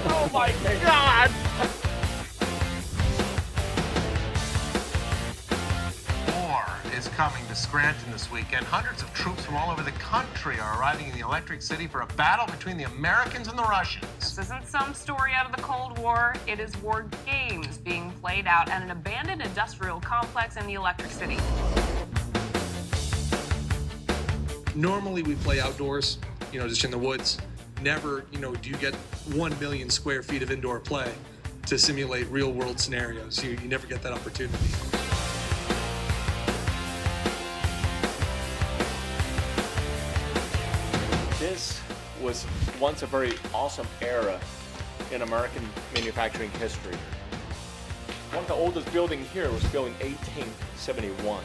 Oh my God! War is coming to Scranton this weekend. Hundreds of troops from all over the country are arriving in the Electric City for a battle between the Americans and the Russians. This isn't some story out of the Cold War. It is war games being played out at an abandoned industrial complex in the Electric City. Normally we play outdoors, just in the woods. Never, do you get 1 million square feet of indoor play to simulate real world scenarios. You never get that opportunity. This was once a very awesome era in American manufacturing history. One of the oldest buildings here was built in 1871.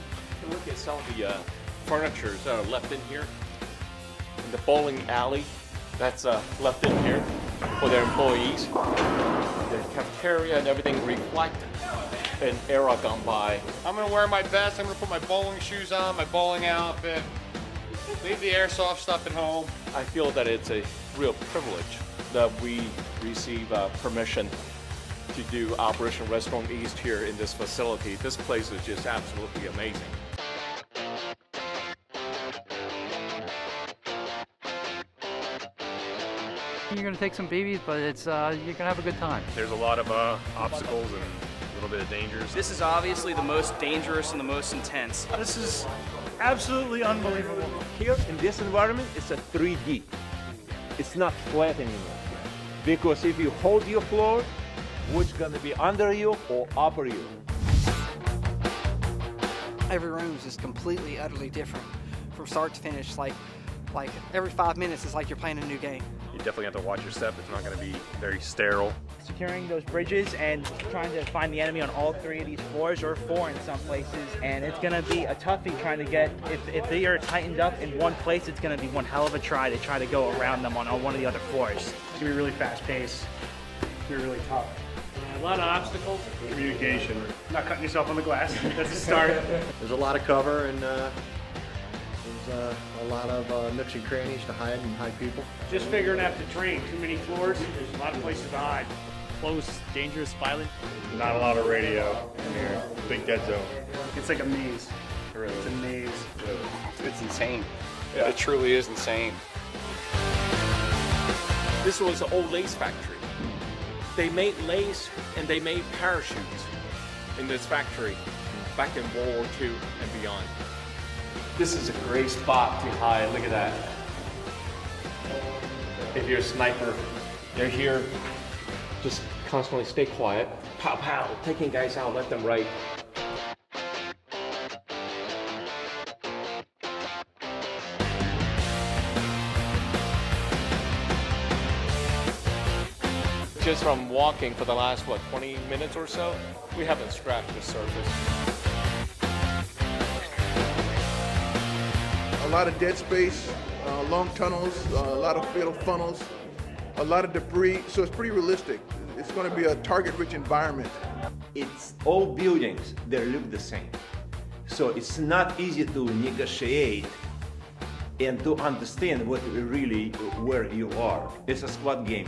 Look at some of the furniture that are left in here. In the bowling alley, that's left in here for their employees. The cafeteria and everything reflect an era gone by. I'm gonna wear my best. I'm gonna put my bowling shoes on, my bowling outfit, leave the airsoft stuff at home. I feel that it's a real privilege that we receive permission to do Operation RedStorm East here in this facility. This place is just absolutely amazing. You're gonna take some babies, but it's you're gonna have a good time. There's a lot of obstacles and a little bit of dangers. This is obviously the most dangerous and the most intense. This is absolutely unbelievable. Here in this environment, it's a 3D. It's not flat anymore. Because if you hold your floor, what's gonna be under you or over you? Every room is just completely, utterly different from start to finish. Like every 5 minutes, it's like you're playing a new game. You definitely have to watch your step. It's not going to be very sterile. Securing those bridges and trying to find the enemy on all 3 of these floors, or 4 in some places. And it's going to be a toughie trying to get, if they are tightened up in one place, it's going to be one hell of a try to go around them on one of the other floors. It's going to be really fast paced. It's going to be really tough. A lot of obstacles. Communication. Not cutting yourself on the glass. That's the start. There's a lot of cover and there's a lot of nooks and crannies to hide and hide people. Just figuring out to train. Too many floors. There's a lot of places to hide. Close, dangerous, violent. Not a lot of radio in here. Big dead zone. It's like a maze. It's a maze. It's insane. Yeah. It truly is insane. This was an old lace factory. They made lace and they made parachutes in this factory back in World War II and beyond. This is a great spot to hide. Look at that. If you're a sniper, they're here. Just constantly stay quiet. Pow, pow, taking guys out, left and right. Just from walking for the last, 20 minutes or so, we haven't scratched the surface. A lot of dead space, long tunnels, a lot of fatal funnels, a lot of debris, so it's pretty realistic. It's going to be a target-rich environment. It's all buildings that look the same. So it's not easy to negotiate and to understand where you are. It's a squad game.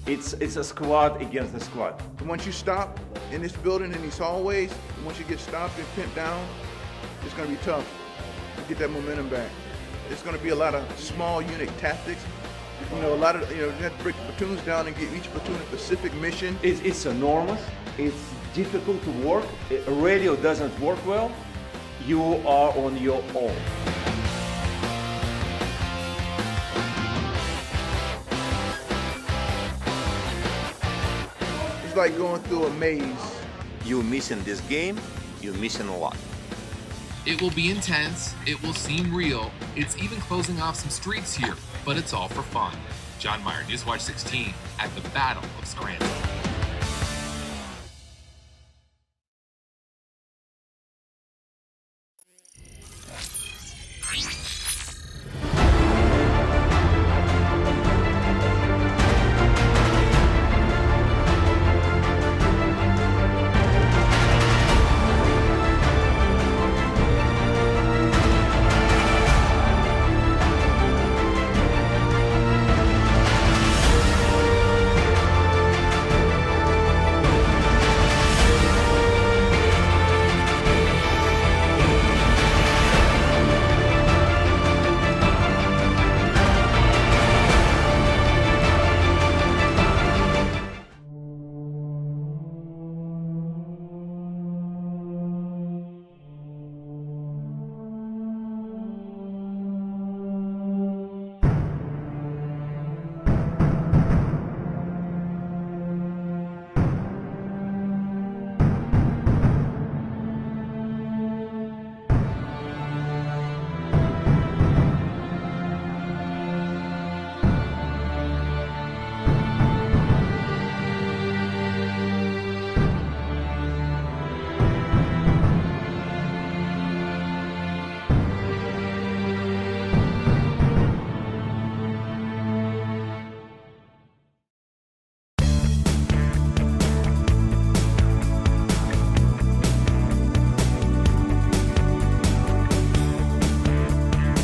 It's a squad against a squad. And once you stop in this building, in these hallways, once you get stopped and pinned down, it's going to be tough to get that momentum back. It's going to be a lot of small unit tactics You know, a lot of, you have to break the platoons down and give each platoon a specific mission. It's enormous. It's difficult to work. Radio doesn't work well. You are on your own. It's like going through a maze. You're missing this game. You're missing a lot. It will be intense, it will seem real, it's even closing off some streets here, but it's all for fun. John Meyer, Newswatch 16, at the Battle of Scranton.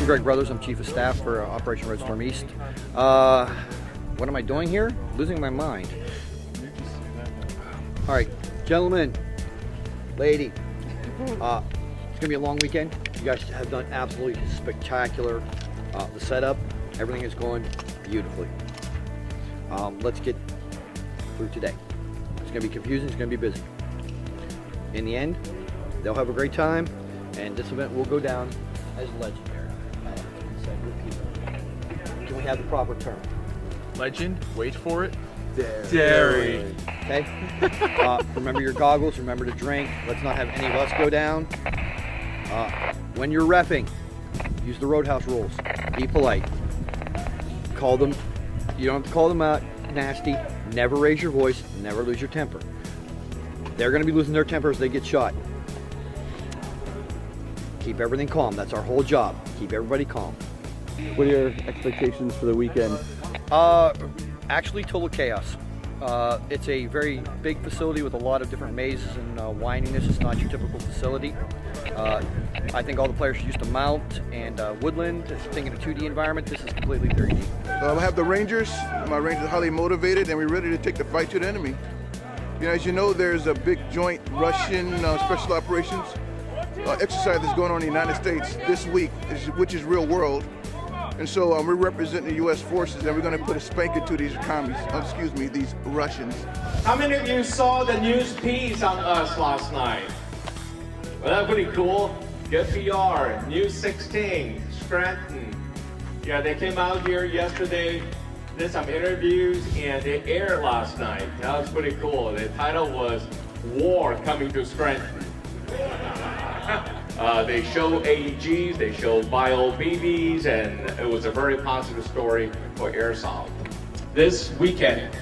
Greg Brothers, I'm Chief of Staff for Operation RedStorm East. What am I doing here? Losing my mind. All right, gentlemen, lady, it's gonna be a long weekend. You guys have done absolutely spectacular. The setup, everything is going beautifully. Let's get through today. It's gonna be confusing, it's gonna be busy. In the end, they'll have a great time, and this event will go down as legendary. Can we have the proper term? Legend, wait for it. Dairy. Okay? Remember your goggles, remember to drink. Let's not have any of us go down. When you're reffing, use the Roadhouse rules. Be polite. Call them, you don't have to call them out nasty. Never raise your voice, never lose your temper. They're gonna be losing their temper as they get shot. Keep everything calm, that's our whole job. Keep everybody calm. What are your expectations for the weekend? Actually, total chaos. It's a very big facility with a lot of different mazes and windiness. It's not your typical facility. I think all the players are used to mount and woodland. Thinking a 2D environment, this is completely 3D. I have the Rangers. My Rangers are highly motivated, and we're ready to take the fight to the enemy. You know, as you know, there's a big joint Russian special operations exercise that's going on in the United States this week, which is real world. And so we're representing the U.S. forces, and we're going to put a spanking to these these Russians. How many of you saw the news piece on us last night? Well, that's pretty cool. Good PR. News 16, Scranton. Yeah, they came out here yesterday, did some interviews, and they aired last night. That was pretty cool. The title was War Coming to Scranton. They show AEGs, they show bio BBs, and it was a very positive story for airsoft. This weekend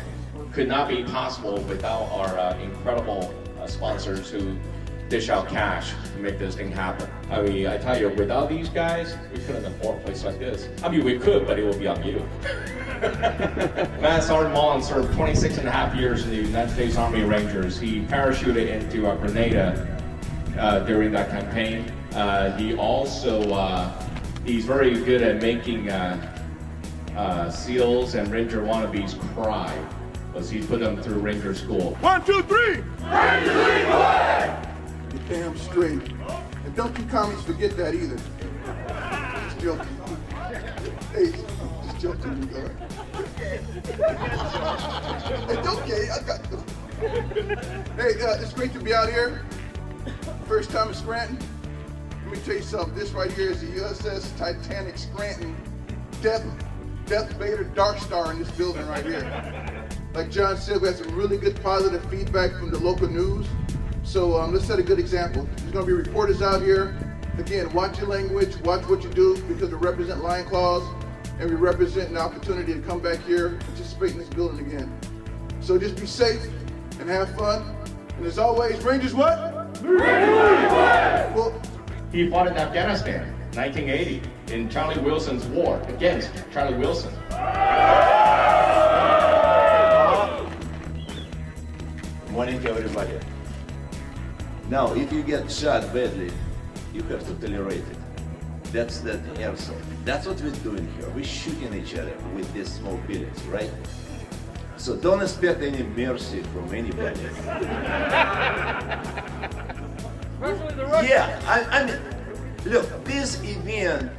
could not be possible without our incredible sponsors who dish out cash to make this thing happen. I mean, I tell you, without these guys, we couldn't afford a place like this. I mean, we could, but it would be on you. Matt Sergeant Mullen served 26 and a half years in the United States Army Rangers. He parachuted into Grenada during that campaign. He also, he's very good at making SEALs and Ranger wannabes cry, because he put them through Ranger school. 1, 2, 3! Ranger lead the way! You're damn straight. And don't you commies forget that either. Just joking. Hey, just joking, you guys. It's okay, I got this. Hey, it's great to be out here. First time in Scranton. Let me tell you something. This right here is the USS Titanic Scranton Death Vader Dark Star in this building right here. Like John said, we had some really good positive feedback from the local news. So let's set a good example. There's going to be reporters out here. Again, watch your language, watch what you do, because we represent Lion Claws, and we represent an opportunity to come back here and participate in this building again. So just be safe and have fun. And as always, Rangers what? Well, he fought in Afghanistan, 1980, in Charlie Wilson's war against Charlie Wilson. Morning to everybody. Now, if you get shot badly, you have to tolerate it. That's that airsoft. That's what we're doing here. We're shooting each other with these small bullets, right? So don't expect any mercy from anybody. Yeah, I mean, look, this event,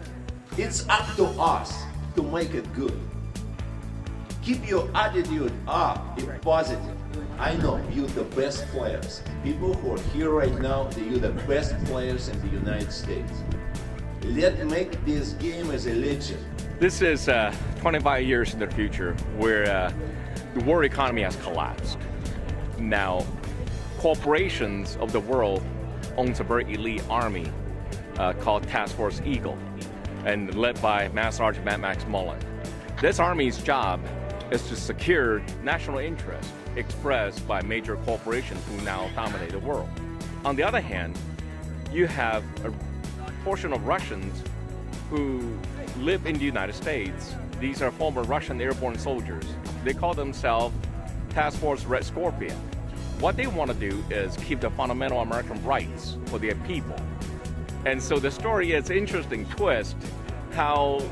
it's up to us to make it good. Keep your attitude up and positive. I know you're the best players. People who are here right now, you're the best players in the United States. Let's make this game as a legend. This is 25 years in the future where the world economy has collapsed. Now, corporations of the world owns a very elite army called Task Force Eagle, and led by Master Sergeant Max Mullen. This army's job is to secure national interest expressed by major corporations who now dominate the world. On the other hand, you have a portion of Russians who live in the United States. These are former Russian airborne soldiers. They call themselves Task Force Red Scorpion. What they want to do is keep the fundamental American rights for their people. And so the story is an interesting twist, how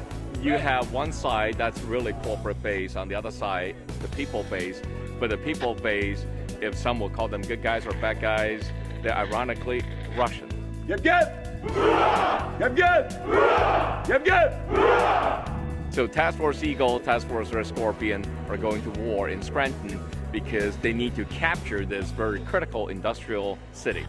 you have one side that's really corporate based, on the other side, the people based. But the people base, if some will call them good guys or bad guys, they're ironically Russian. Yep, yep! Yep, yep! Yep, yep! So Task Force Eagle, Task Force Red Scorpion are going to war in Scranton because they need to capture this very critical industrial city.